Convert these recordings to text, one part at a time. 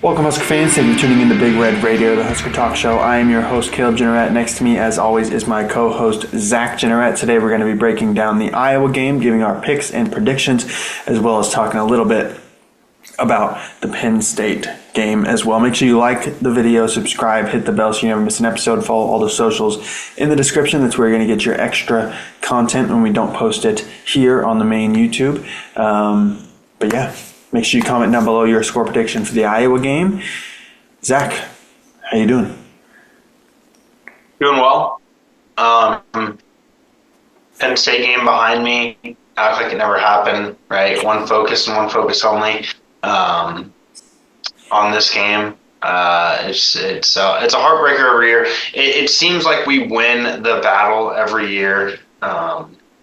Welcome, Husker fans. Thank you for tuning in to Big Red Radio, the Husker Talk Show. I am your host, Caleb Jenneret. Next to me, as always, is my co-host, Zach Jenneret. Today, we're going to be breaking down the Iowa game, giving our picks and predictions, as well as talking a little bit about the Penn State game as well. Make sure you like the video, subscribe, hit the bell so you never miss an episode. Follow all the socials in the description. That's where you're going to get your extra content when we don't post it here on the main YouTube. But yeah. Make sure you comment down below your score prediction for the Iowa game. Zach, how you doing? Doing well. Penn State game behind me. Act like it never happened, right? One focus and one focus only on this game. It's a heartbreaker every year. It seems like we win the battle every year,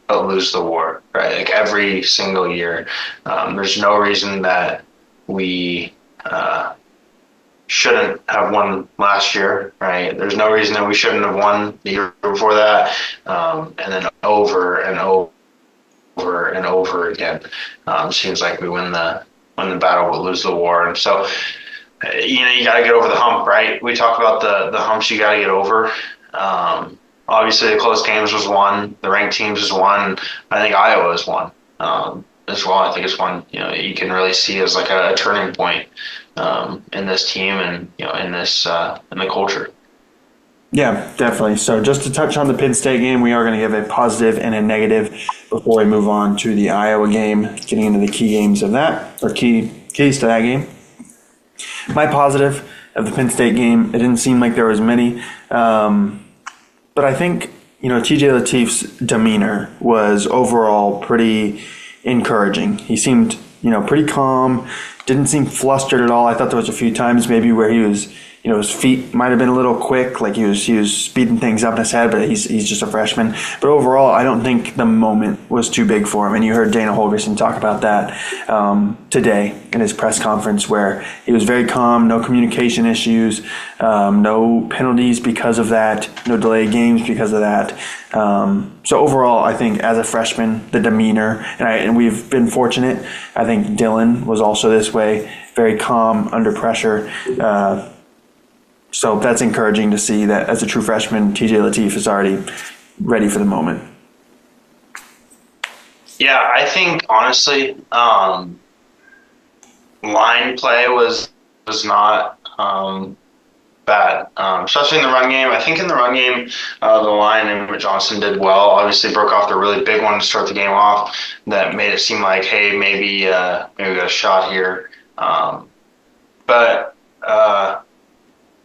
but lose the war, right? Like every single year. There's no reason that we shouldn't have won last year, right? There's no reason that we shouldn't have won the year before that. And then over and over again. Seems like we win the battle, but lose the war. And so, you got to get over the hump, right? We talk about the humps you got to get over. Obviously, the close games was one. The ranked teams is one. I think Iowa is one as well. I think it's one you can really see as like a turning point in this team and in this in the culture. Yeah, definitely. So just to touch on the Penn State game, we are going to give a positive and a negative before we move on to the Iowa game, getting into the key games of that, or keys to that game. My positive of the Penn State game, it didn't seem like there was many. But I think, TJ Lateef's demeanor was overall pretty encouraging. He seemed, pretty calm, didn't seem flustered at all. I thought there was a few times maybe where he was, his feet might have been a little quick, like he was speeding things up in his head, but he's just a freshman. But overall, I don't think the moment was too big for him. And you heard Dana Holgorsen talk about that today in his press conference, where he was very calm, no communication issues, no penalties because of that, no delayed games because of that. So overall, I think as a freshman, the demeanor, and we've been fortunate. I think Dylan was also this way, very calm under pressure. So that's encouraging to see that as a true freshman, TJ Lateef is already ready for the moment. Yeah, I think honestly, line play was not bad, especially in the run game. I think in the run game, the line and Johnson did well. Obviously, broke off the really big one to start the game off. That made it seem like, hey, maybe we got a shot here. But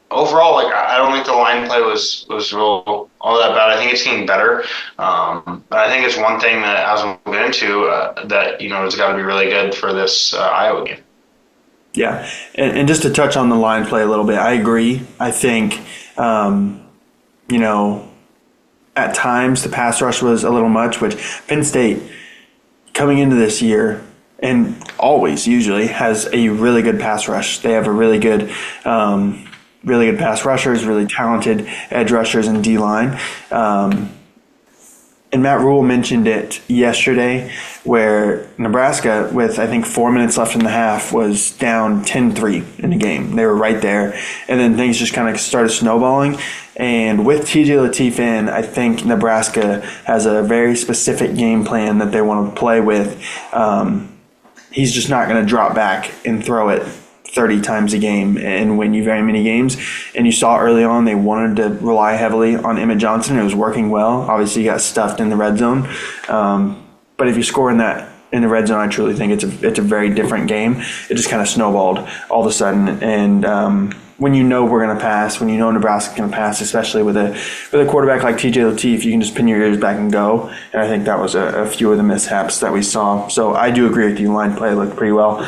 overall, I don't think the line play was real all that bad. I think it's getting better. But I think it's one thing that, as we'll get into, that has got to be really good for this Iowa game. Yeah, and just to touch on the line play a little bit, I agree. I think, at times the pass rush was a little much, which Penn State, coming into this year, and always usually has a really good pass rush. They have a really good pass rushers, really talented edge rushers and D-line. And Matt Rule mentioned it yesterday, where Nebraska, with I think 4 minutes left in the half, was down 10-3 in the game. They were right there. And then things just kind of started snowballing. And with TJ Lateef in, I think Nebraska has a very specific game plan that they want to play with. He's just not going to drop back and throw it 30 times a game and win you very many games. And you saw early on they wanted to rely heavily on Emmett Johnson. It was working well. Obviously, he got stuffed in the red zone. But if you score in the red zone, I truly think it's a very different game. It just kind of snowballed all of a sudden. And when we're going to pass, when Nebraska's going to pass, especially with a quarterback like TJ Lateef, you can just pin your ears back and go. And I think that was a few of the mishaps that we saw. So I do agree with you. Line play worked pretty well.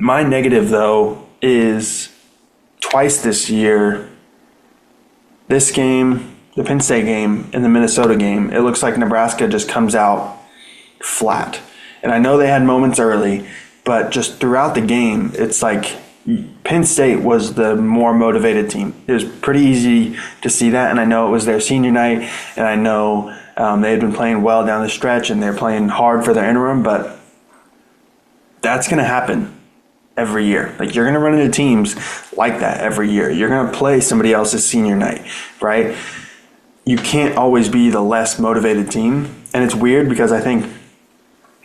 My negative, though, is twice this year, this game, the Penn State game, and the Minnesota game, it looks like Nebraska just comes out flat. And I know they had moments early, but just throughout the game, it's like Penn State was the more motivated team. It was pretty easy to see that, and I know it was their senior night, and I know they had been playing well down the stretch, and they're playing hard for their interim, but that's going to happen. every year. Like, you're going to run into teams like that every year. You're going to play somebody else's senior night, right? You can't always be the less motivated team. And it's weird because I think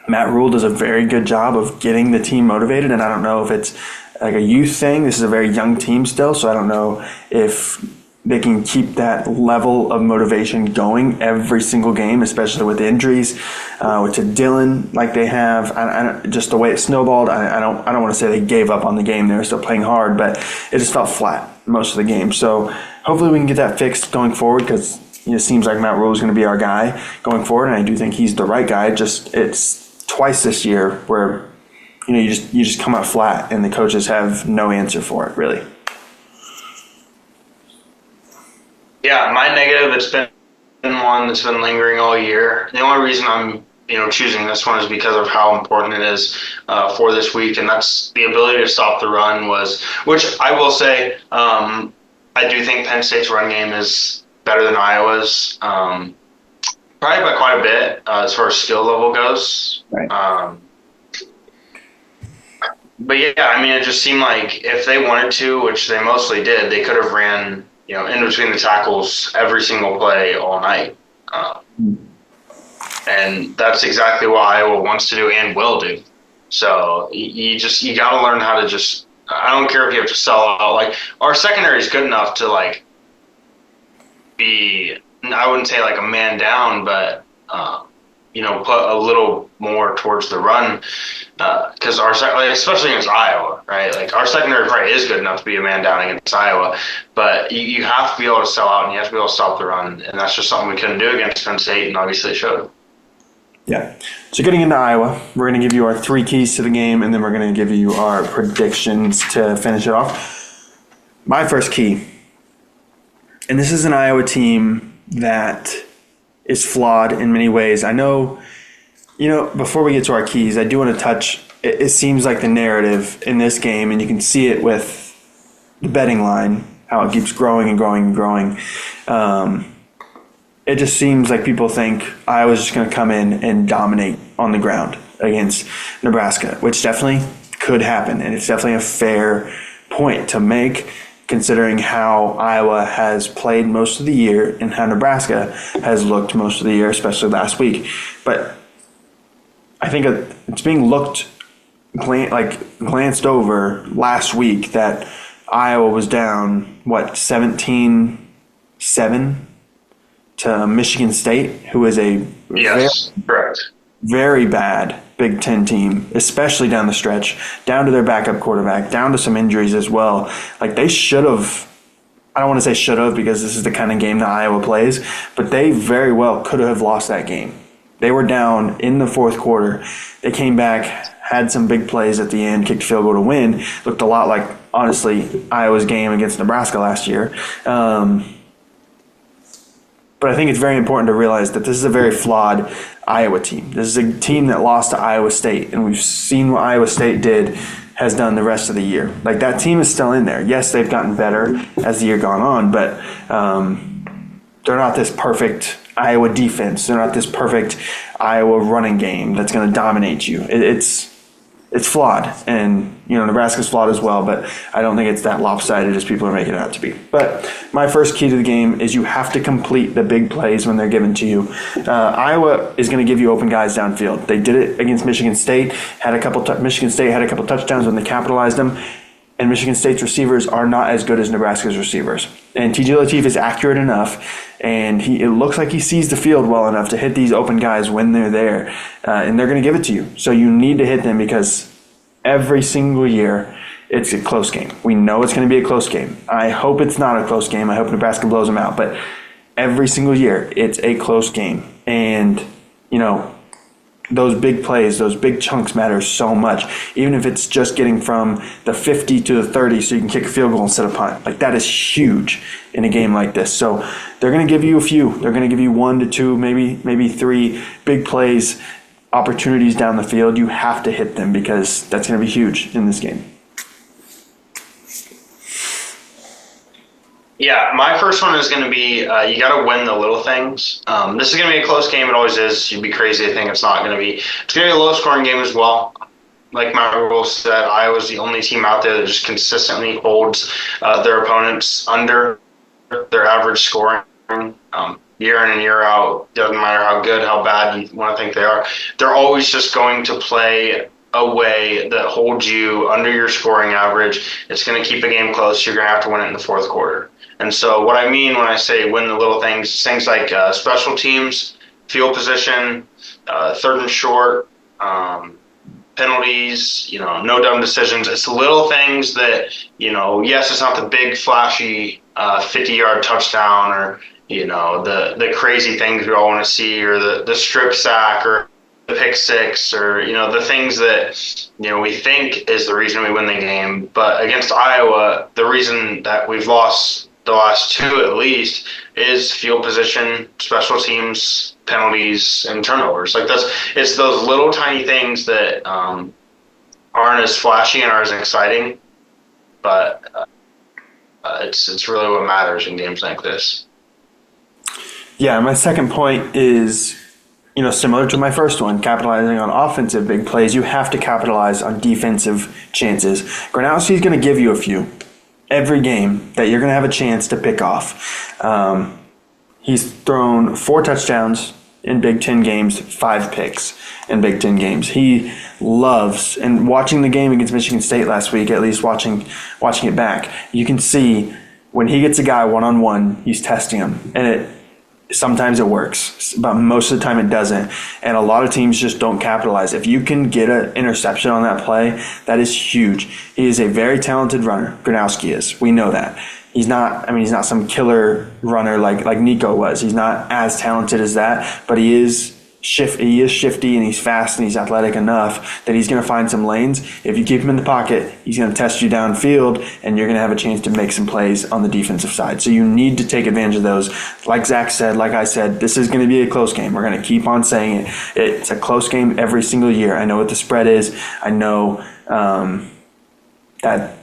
Matt Rule does a very good job of getting the team motivated. And I don't know if it's like a youth thing. This is a very young team still, so I don't know if they can keep that level of motivation going every single game, especially with injuries, with Dylan like they have. Just the way it snowballed, I don't want to say they gave up on the game. They were still playing hard, but it just felt flat most of the game. So hopefully we can get that fixed going forward, because it seems like Matt Rule is going to be our guy going forward, and I do think he's the right guy. Just it's twice this year where you just come out flat, and the coaches have no answer for it, really. Yeah, my negative, it's been one that's been lingering all year. The only reason I'm choosing this one is because of how important it is for this week, and that's the ability to stop the run which I will say, I do think Penn State's run game is better than Iowa's, probably by quite a bit as far as skill level goes. Right. But yeah, it just seemed like if they wanted to, which they mostly did, they could have ran in between the tackles every single play all night. And that's exactly what Iowa wants to do and will do. So you got to learn how to I don't care if you have to sell out. Like, our secondary is good enough to be, I wouldn't say like a man down, but put a little more towards the run, because especially against Iowa, right? Like, our secondary probably is good enough to be a man down against Iowa, but you have to be able to sell out, and you have to be able to stop the run, and that's just something we couldn't do against Penn State, and obviously it showed. Yeah. So getting into Iowa, we're going to give you our 3 keys to the game, and then we're going to give you our predictions to finish it off. My first key, and this is an Iowa team that is flawed in many ways. I know, before we get to our keys, I do want to touch, it seems like the narrative in this game, and you can see it with the betting line, how it keeps growing and growing and growing. It just seems like people think Iowa's just going to come in and dominate on the ground against Nebraska, which definitely could happen, and it's definitely a fair point to make, considering how Iowa has played most of the year and how Nebraska has looked most of the year, especially last week. But I think it's being glanced over last week that Iowa was down, 17-7 to Michigan State, who is a very bad Big Ten team, especially down the stretch, down to their backup quarterback, down to some injuries as well. Like, they should have, I don't want to say should have, because this is the kind of game that Iowa plays, but they very well could have lost that game. They were down in the fourth quarter. They came back, had some big plays at the end, kicked a field goal to win. Looked a lot like, honestly, Iowa's game against Nebraska last year. But I think it's very important to realize that this is a very flawed Iowa team. This is a team that lost to Iowa State, and we've seen what Iowa State has done the rest of the year. Like, that team is still in there. Yes, they've gotten better as the year gone on, but they're not this perfect Iowa defense. They're not this perfect Iowa running game that's going to dominate you. It's flawed, and Nebraska's flawed as well, but I don't think it's that lopsided as people are making it out to be. But my first key to the game is you have to complete the big plays when they're given to you. Iowa is going to give you open guys downfield. They did it against Michigan State. Michigan State had a couple touchdowns when they capitalized them. And Michigan State's receivers are not as good as Nebraska's receivers. And T.J. Lateef is accurate enough, and it looks like he sees the field well enough to hit these open guys when they're there. And they're going to give it to you. So you need to hit them, because every single year it's a close game. We know it's going to be a close game. I hope it's not a close game. I hope Nebraska blows them out. But every single year it's a close game. And, those big plays, those big chunks matter so much, even if it's just getting from the 50 to the 30 so you can kick a field goal instead of punt. Like, that is huge in a game like this. So they're going to give you a few. They're going to give you 1 to 2, maybe 3 big plays, opportunities down the field. You have to hit them, because that's going to be huge in this game. Yeah, my first one is going to be you got to win the little things. This is going to be a close game. It always is. You'd be crazy to think it's not going to be. It's going to be a low-scoring game as well. like Matt Rule said, Iowa's the only team out there that just consistently holds their opponents under their average scoring. Year in and year out, doesn't matter how good, how bad you want to think they are, they're always just going to play a way that holds you under your scoring average. It's going to keep a game close. You're going to have to win it in the fourth quarter. And so what I mean when I say win the little things, things like special teams, field position, third and short, penalties, no dumb decisions. It's the little things that, yes, it's not the big flashy 50-yard touchdown or, the crazy things we all want to see, or the strip sack or the pick six, or, the things that, we think is the reason we win the game. But against Iowa, the reason that we've lost the last two at least is field position, special teams, penalties, and turnovers. It's those little tiny things that aren't as flashy and aren't as exciting, but it's really what matters in games like this. Yeah, my second point is, similar to my first one, capitalizing on offensive big plays. You have to capitalize on defensive chances. Gronowski's going to give you a few every game that you're going to have a chance to pick off. He's thrown 4 touchdowns in Big Ten games, 5 picks in Big Ten games. He loves, and watching the game against Michigan State last week, at least watching it back, you can see when he gets a guy one-on-one, he's testing him. And sometimes it works, but most of the time it doesn't. And a lot of teams just don't capitalize. If you can get an interception on that play, that is huge. He is a very talented runner. Gronowski is. We know that. He's not some killer runner like Nico was. He's not as talented as that, but he is shifty and he's fast and he's athletic enough that he's going to find some lanes. If you keep him in the pocket, he's going to test you downfield and you're going to have a chance to make some plays on the defensive side. So you need to take advantage of those. Like Zach said, like I said, this is going to be a close game. We're going to keep on saying it. It's a close game every single year. I know what the spread is. I know that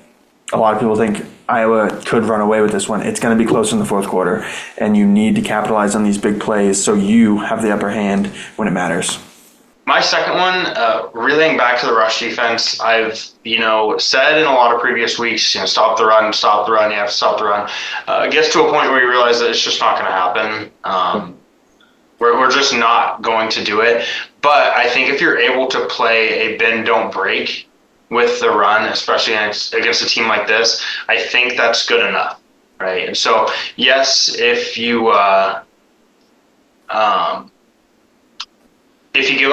a lot of people think Iowa could run away with this one. It's going to be close in the fourth quarter, and you need to capitalize on these big plays so you have the upper hand when it matters. My second one, relaying back to the rush defense, I've said in a lot of previous weeks, stop the run, you have to stop the run. It gets to a point where you realize that it's just not going to happen. We're just not going to do it. But I think if you're able to play a bend, don't break with the run, especially against a team like this, I think that's good enough, right? And so, yes, if you give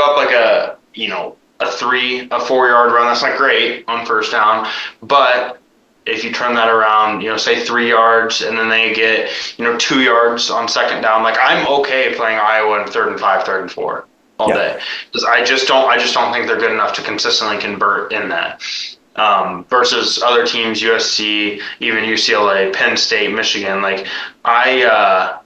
up like a 4-yard run, that's not great on first down, but if you turn that around, say 3 yards, and then they get 2 yards on second down, I'm okay playing Iowa in 3rd and 5, 3rd and 4. All day, because I just don't think they're good enough to consistently convert in that. Versus other teams, USC, even UCLA, Penn State, Michigan. I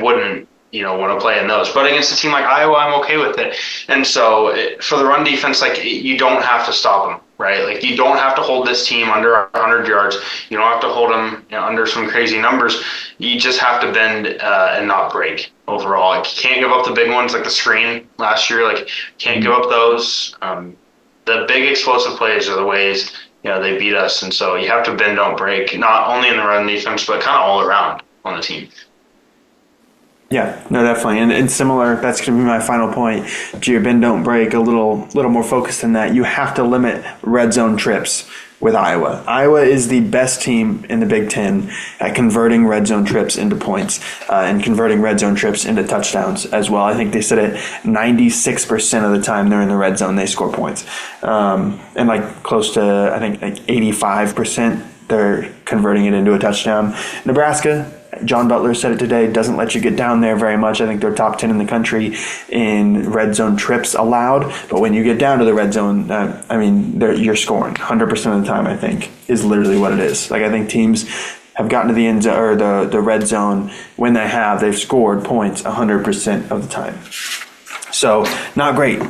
wouldn't want to play in those. But against a team like Iowa, I'm okay with it. And so for the run defense, you don't have to stop them, right? You don't have to hold this team under 100 yards. You don't have to hold them under some crazy numbers. You just have to bend and not break overall. You can't give up the big ones like the screen last year. Can't give up those. The big explosive plays are the ways they beat us. And so you have to bend, don't break, not only in the run defense, but kind of all around on the team. Yeah, no, definitely. And similar, that's going to be my final point. To your bend, don't break, a little more focused than that. You have to limit red zone trips with Iowa. Iowa is the best team in the Big Ten at converting red zone trips into points and converting red zone trips into touchdowns as well. I think they said it 96% of the time they're in the red zone, they score points. And close to, I think, 85% they're converting it into a touchdown. Nebraska, John Butler said it today, doesn't let you get down there very much. I think they're top 10 in the country in red zone trips allowed. But when you get down to the red zone, you're scoring 100% of the time, I think, is literally what it is. I think teams have gotten to the end zone, or the red zone. When they've scored points 100% of the time. So not great.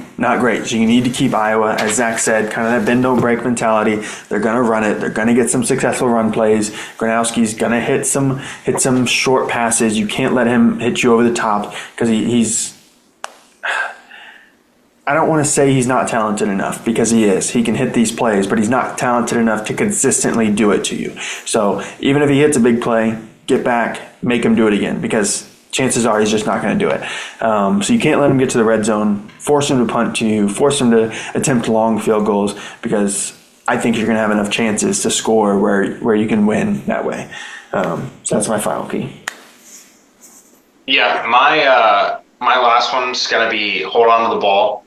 So you need to keep Iowa, as Zach said, kind of that bend don't break mentality. They're going to run it. They're going to get some successful run plays. Gronowski's going to hit some short passes. You can't let him hit you over the top because I don't want to say he's not talented enough, because he is. He can hit these plays, but he's not talented enough to consistently do it to you. So even if he hits a big play, get back, make him do it again, because chances are he's just not going to do it. So you can't let him get to the red zone, force him to punt to you, force him to attempt long field goals, because I think you're going to have enough chances to score where you can win that way. So that's my final key. Yeah, my last one's going to be hold on to the ball.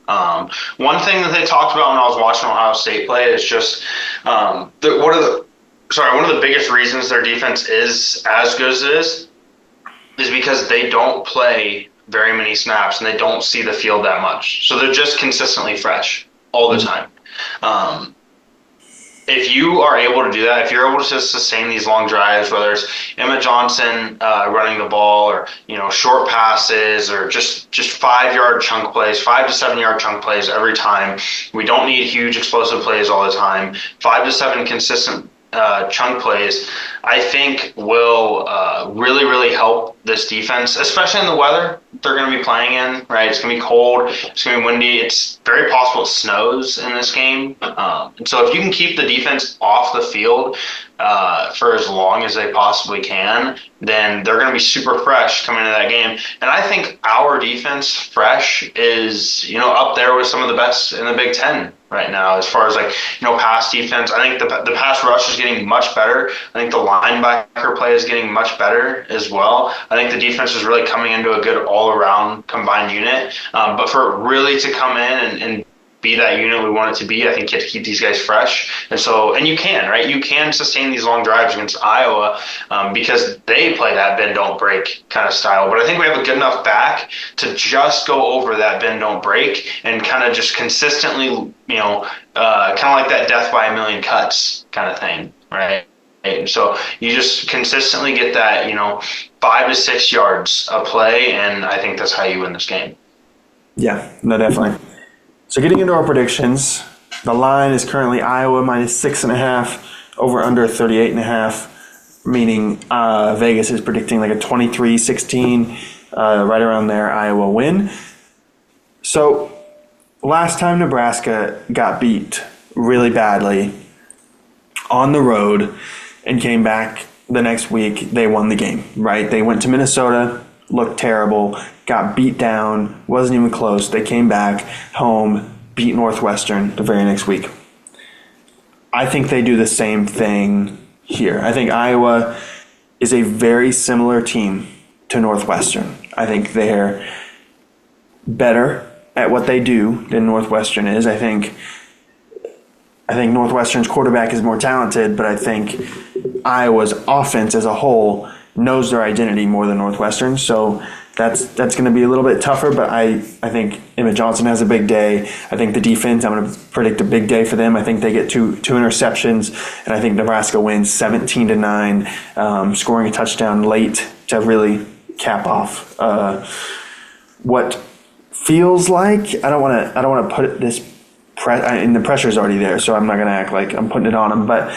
One thing that they talked about when I was watching Ohio State play is just one of the biggest reasons their defense is as good as it is because they don't play very many snaps and they don't see the field that much. So they're just consistently fresh all the time. If you are able to do that, if you're able to sustain these long drives, whether it's Emmett Johnson running the ball or short passes or just 5-yard chunk plays, 5 to 7 yard chunk plays every time. We don't need huge explosive plays all the time. 5 to 7 consistent chunk plays, I think will really, really help this defense, especially in the weather they're going to be playing in, right? It's going to be cold. It's going to be windy. It's very possible it snows in this game. And so if you can keep the defense off the field for as long as they possibly can, then they're going to be super fresh coming into that game. And I think our defense fresh is, up there with some of the best in the Big Ten right now as far as pass defense. I think the pass rush is getting much better. I think the linebacker play is getting much better as well. I think the defense is really coming into a good all-around combined unit. But for it really to come in and be that unit we want it to be, I think you have to keep these guys fresh. And you can, right? You can sustain these long drives against Iowa because they play that bend, don't break kind of style. But I think we have a good enough back to just go over that bend, don't break and kind of just consistently, kind of like that death by a million cuts kind of thing, right? So you just consistently get that, 5 to 6 yards a play, and I think that's how you win this game. Yeah, no, definitely. So getting into our predictions, the line is currently Iowa minus 6.5, over under 38.5, meaning Vegas is predicting like a 23-16, right around there, Iowa win. So last time Nebraska got beat really badly on the road and came back the next week, they won the game, right? They went to Minnesota, looked terrible, got beat down, wasn't even close. They came back home, beat Northwestern the very next week. I think they do the same thing here. I think Iowa is a very similar team to Northwestern. I think they're better at what they do than Northwestern is. I think Northwestern's quarterback is more talented, but I think Iowa's offense as a whole knows their identity more than Northwestern. So that's going to be a little bit tougher, but I think Emmett Johnson has a big day. I think the defense, I'm going to predict a big day for them. I think they get two interceptions, and I think Nebraska wins 17-9, scoring a touchdown late to really cap off what feels like, I don't want to put this and the pressure's already there, so I'm not going to act like I'm putting it on them, but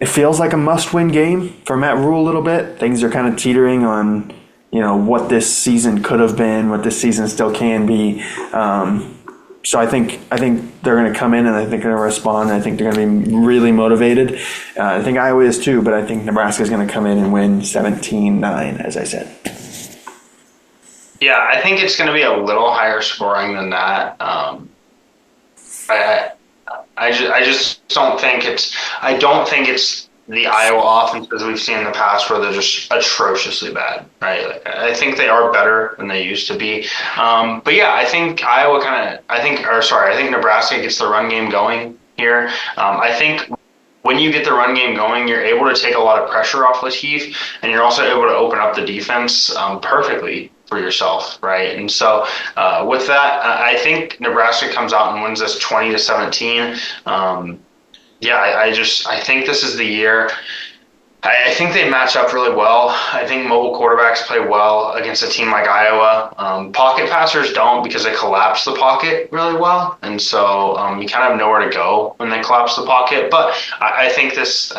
it feels like a must-win game for Matt Rule a little bit. Things are kind of teetering on, what this season could have been, what this season still can be. So I think they're going to come in and I think they're going to respond. I think they're going to be really motivated. I think Iowa is too, but I think Nebraska is going to come in and win 17-9, as I said. Yeah, I think it's going to be a little higher scoring than that. I just don't think it's. I don't think it's the Iowa offense as we've seen in the past where they're just atrociously bad, right? Like, I think they are better than they used to be. But yeah, I think I think Nebraska gets the run game going here. I think when you get the run game going, you're able to take a lot of pressure off Lateef, and you're also able to open up the defense perfectly for yourself, right? And so with that, I think Nebraska comes out and wins this 20-17. I think this is the year. I think they match up really well. I think mobile quarterbacks play well against a team like Iowa. Pocket passers don't because they collapse the pocket really well, and so you kind of have nowhere to go when they collapse the pocket. But I think this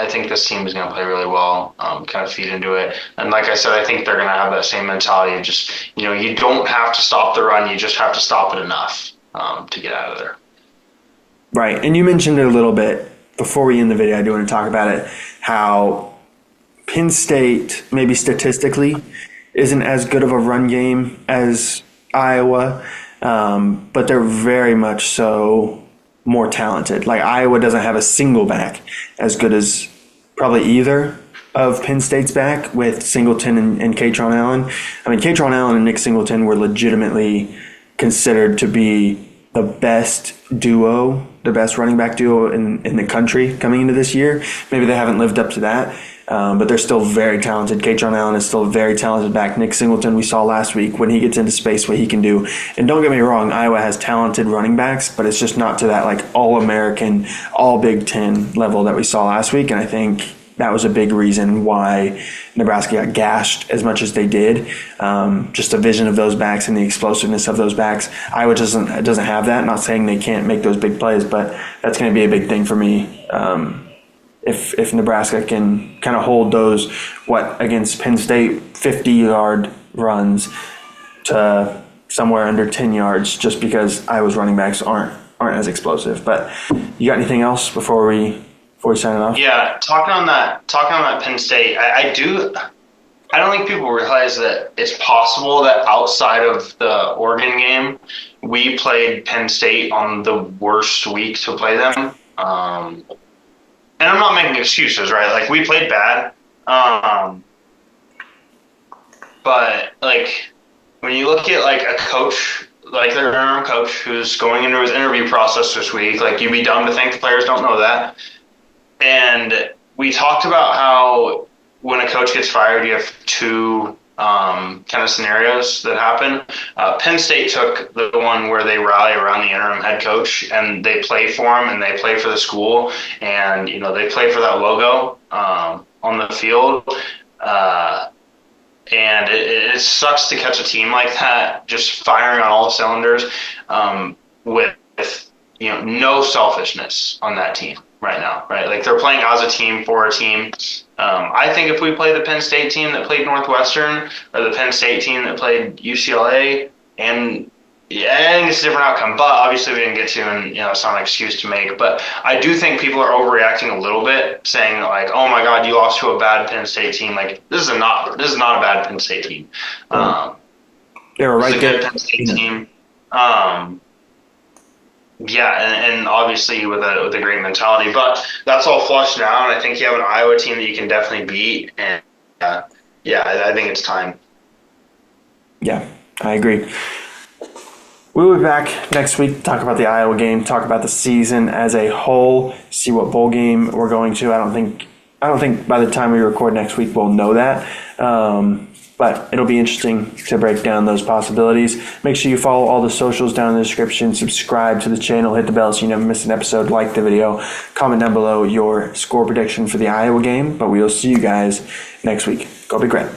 team is going to play really well, kind of feed into it. And like I said, I think they're going to have that same mentality of just you don't have to stop the run, you just have to stop it enough. to get out of there. Right, and you mentioned it a little bit before we end the video. I do want to talk about it, how Penn State, maybe statistically, isn't as good of a run game as Iowa, but they're very much so more talented. Like, Iowa doesn't have a single back as good as probably either of Penn State's back with Singleton and Katron Allen. I mean, Katron Allen and Nick Singleton were legitimately considered to be the best duo, the best running back duo in the country coming into this year. Maybe they haven't lived up to that, but they're still very talented. Katron Allen is still a very talented back. Nick Singleton, we saw last week when he gets into space, what he can do. And don't get me wrong, Iowa has talented running backs, but it's just not to that like all-American, all-Big Ten level that we saw last week. And I think that was a big reason why Nebraska got gashed as much as they did. Just the vision of those backs and the explosiveness of those backs. Iowa doesn't have that. Not saying they can't make those big plays, but that's going to be a big thing for me. If Nebraska can kind of hold those, against Penn State, 50-yard runs to somewhere under 10 yards, just because Iowa's running backs aren't as explosive. But you got anything else before we sign it off? Yeah, talking on that Penn State, I don't think people realize that it's possible that outside of the Oregon game, we played Penn State on the worst week to play them. And I'm not making excuses, right? Like, we played bad. But, like, when you look at, like, a coach, like their interim coach who's going into his interview process this week, like, you'd be dumb to think the players don't know that. And we talked about how when a coach gets fired, you have two kind of scenarios that happen. Penn State took the one where they rally around the interim head coach and they play for him and they play for the school and, you know, they play for that logo on the field. And it sucks to catch a team like that just firing on all cylinders with, you know, no selfishness on that team right now, right? Like, they're playing as a team for a team. I think if we play the Penn State team that played Northwestern or the Penn State team that played UCLA, and yeah, I think it's a different outcome, but obviously we didn't get to, and, you know, it's not an excuse to make. But I do think people are overreacting a little bit, saying like, "Oh my God, you lost to a bad Penn State team." Like, this is not a bad Penn State team. They were right there. It's a good Penn State team. Yeah, and obviously with a great mentality, but that's all flushed now, and I think you have an Iowa team that you can definitely beat, and I think it's time. Yeah, I agree. We'll be back next week to talk about the Iowa game, talk about the season as a whole, see what bowl game we're going to. I don't think by the time we record next week we'll know that. But it'll be interesting to break down those possibilities. Make sure you follow all the socials down in the description. Subscribe to the channel. Hit the bell so you never miss an episode. Like the video. Comment down below your score prediction for the Iowa game. But we'll see you guys next week. Go Big Red.